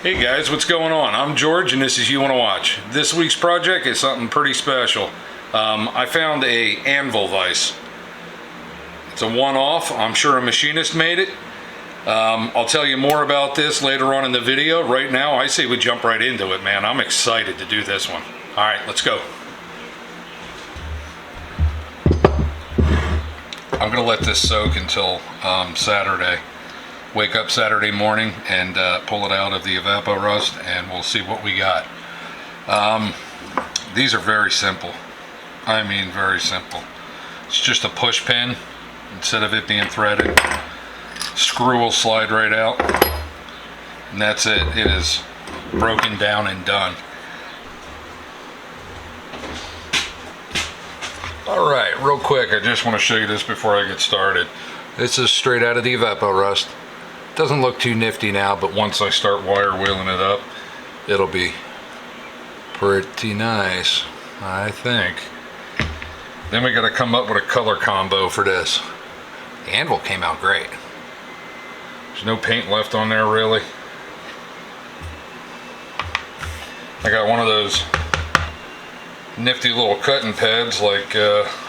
Hey guys, what's going on? I'm George and this is You Wanna Watch. This week's project is something pretty special. I found a Anvil vise. It's a one-off. I'm sure a machinist made it. I'll tell you more about this later on in the video. Right now, I say we jump right into it, man. I'm excited to do this one. All right, let's go. I'm gonna let this soak until Saturday. Wake up Saturday morning and pull it out of the evapor rust, and we'll see what we got. These are very simple. I mean, very simple. It's just a push pin instead of it being threaded. Screw will slide right out, and that's it. It is broken down and done. All right, real quick, I just want to show you this before I get started. This is straight out of the evapor rust. Doesn't look too nifty now, but once I start wire wheeling it up, it'll be pretty nice, I think. Then we got to come up with a color combo for this. The Anvil came out great. There's no paint left on there really. I got one of those nifty little cutting pads like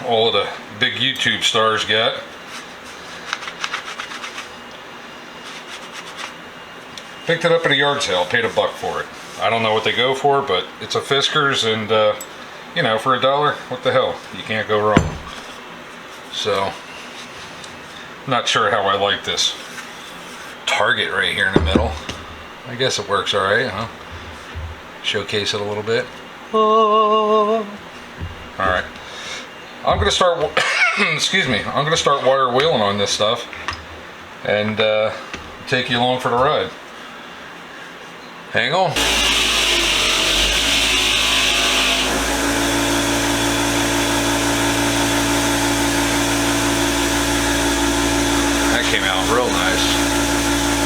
all of the big YouTube stars got. Picked it up at a yard sale, paid $1 for it. I don't know what they go for, but it's a Fiskars, and you know, for $1, what the hell? You can't go wrong. So, not sure how I like this target right here in the middle. I guess it works all right, huh? Showcase it a little bit. All right, I'm gonna start. Excuse me. I'm gonna start wire wheeling on this stuff, and take you along for the ride. Hang on. That came out real nice.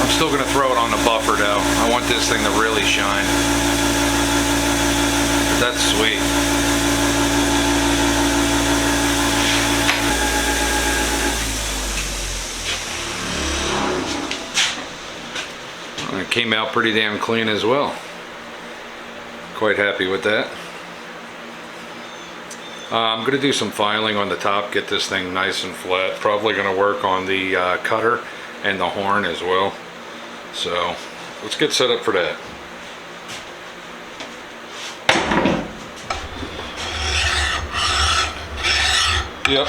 I'm still gonna throw it on the buffer though. I want this thing to really shine. But that's sweet. It came out pretty damn clean as well. Quite happy with that. I'm going to do some filing on the top, get this thing nice and flat. Probably going to work on the cutter and the horn as well. So let's get set up for that. Yep.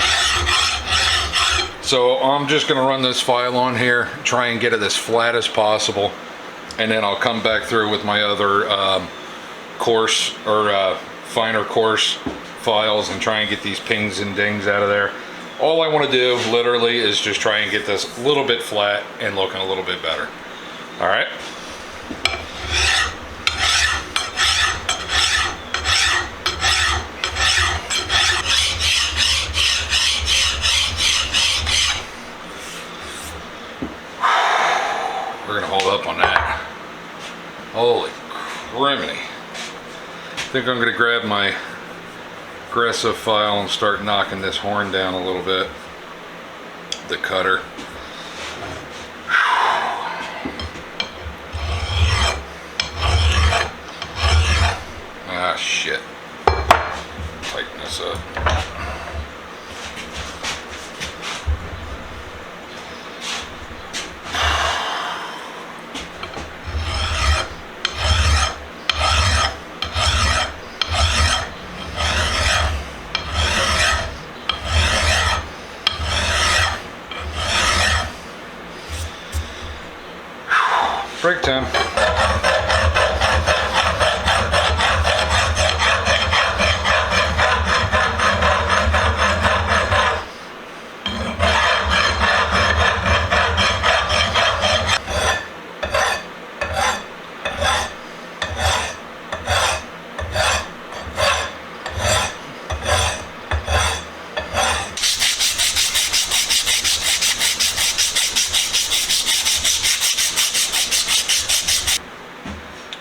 So I'm just going to run this file on here, try and get it as flat as possible. And then I'll come back through with my other coarse or finer coarse files and try and get these pings and dings out of there. All I want to do literally is just try and get this a little bit flat and looking a little bit better. All right. We're gonna hold up on that. Holy criminy. I think I'm gonna grab my aggressive file and start knocking this horn down a little bit. The cutter. Ah, shit. Tighten this up. Break time.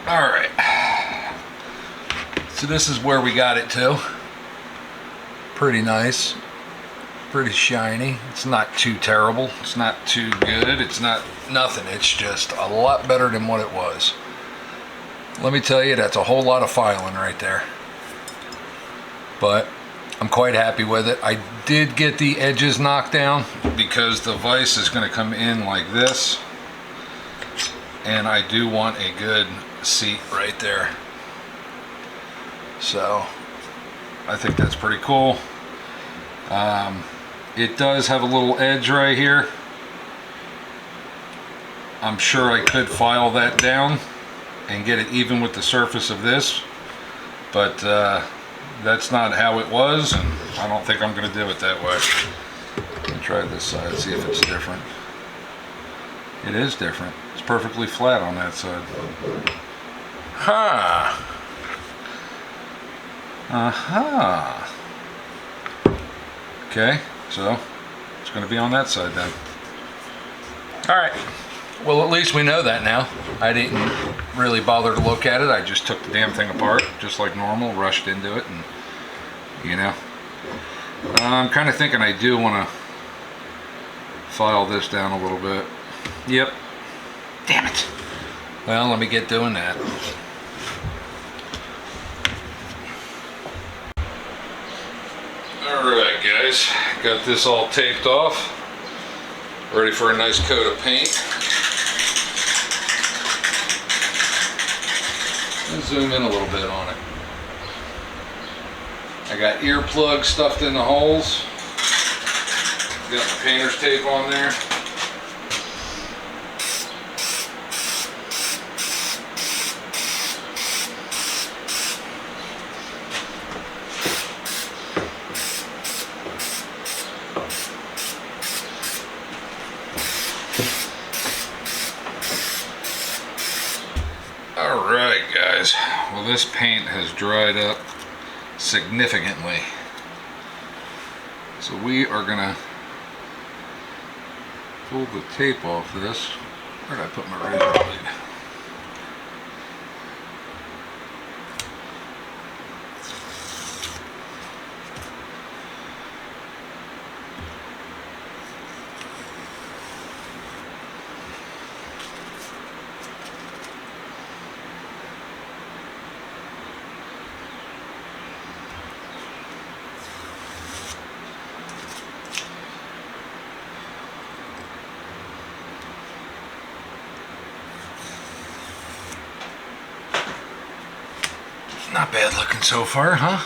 All right. So this is where we got it to. Pretty nice. Pretty shiny. It's not too terrible. It's not too good. It's not nothing. It's just a lot better than what it was. Let me tell you, that's a whole lot of filing right there. But I'm quite happy with it. I did get the edges knocked down because the vise is going to come in like this. And I do want a good seat right there. So I think that's pretty cool. It does have a little edge right here. I'm sure I could file that down and get it even with the surface of this, but that's not how it was, and I don't think I'm going to do it that way. Let me try this side, see if it's different. It is different. It's perfectly flat on that side. Ha! Aha! Okay, so it's going to be on that side then. Alright, well at least we know that now. I didn't really bother to look at it. I just took the damn thing apart, just like normal, rushed into it, and you know. I'm kind of thinking I do want to file this down a little bit. Yep. Damn it. Well, let me get doing that. Alright guys, got this all taped off. Ready for a nice coat of paint. Let's zoom in a little bit on it. I got earplugs stuffed in the holes. Got my painter's tape on there. Alright guys, well this paint has dried up significantly. So we are gonna pull the tape off this. Where did I put my razor blade? Not bad looking so far, huh?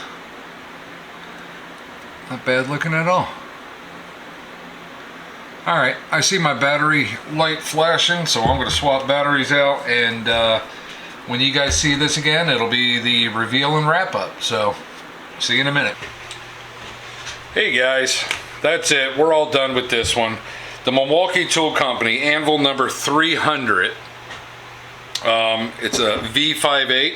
Not bad looking at all. Alright, I see my battery light flashing, so I'm going to swap batteries out, and when you guys see this again, it'll be the reveal and wrap up. So, see you in a minute. Hey guys, that's it. We're all done with this one. The Milwaukee Tool Company, Anvil number 300. It's a V58.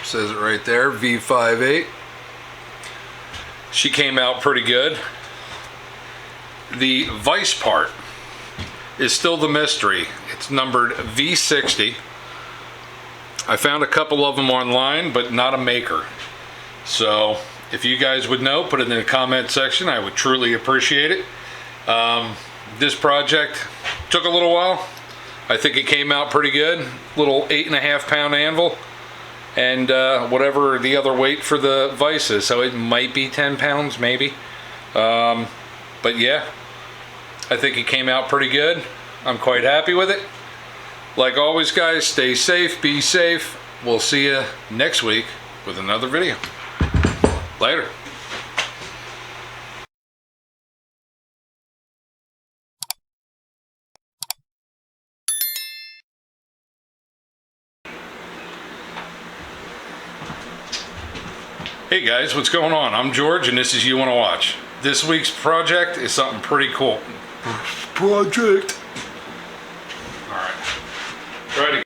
Says it right there, V58. She came out pretty good. The vise part is still the mystery. It's numbered V60. I found a couple of them online, but not a maker. So if you guys would know, put it in the comment section. I would truly appreciate it. This project took a little while. I think it came out pretty good. Little 8.5 pound anvil. And whatever the other weight for the vise is, so it might be 10 pounds maybe, but yeah, I think it came out pretty good. I'm quite happy with it. Like always guys, stay safe, be safe. We'll see you next week with another video. Later. Hey guys, what's going on? I'm George and this is You Wanna Watch. This week's project is something pretty cool. Project. Alright. Try to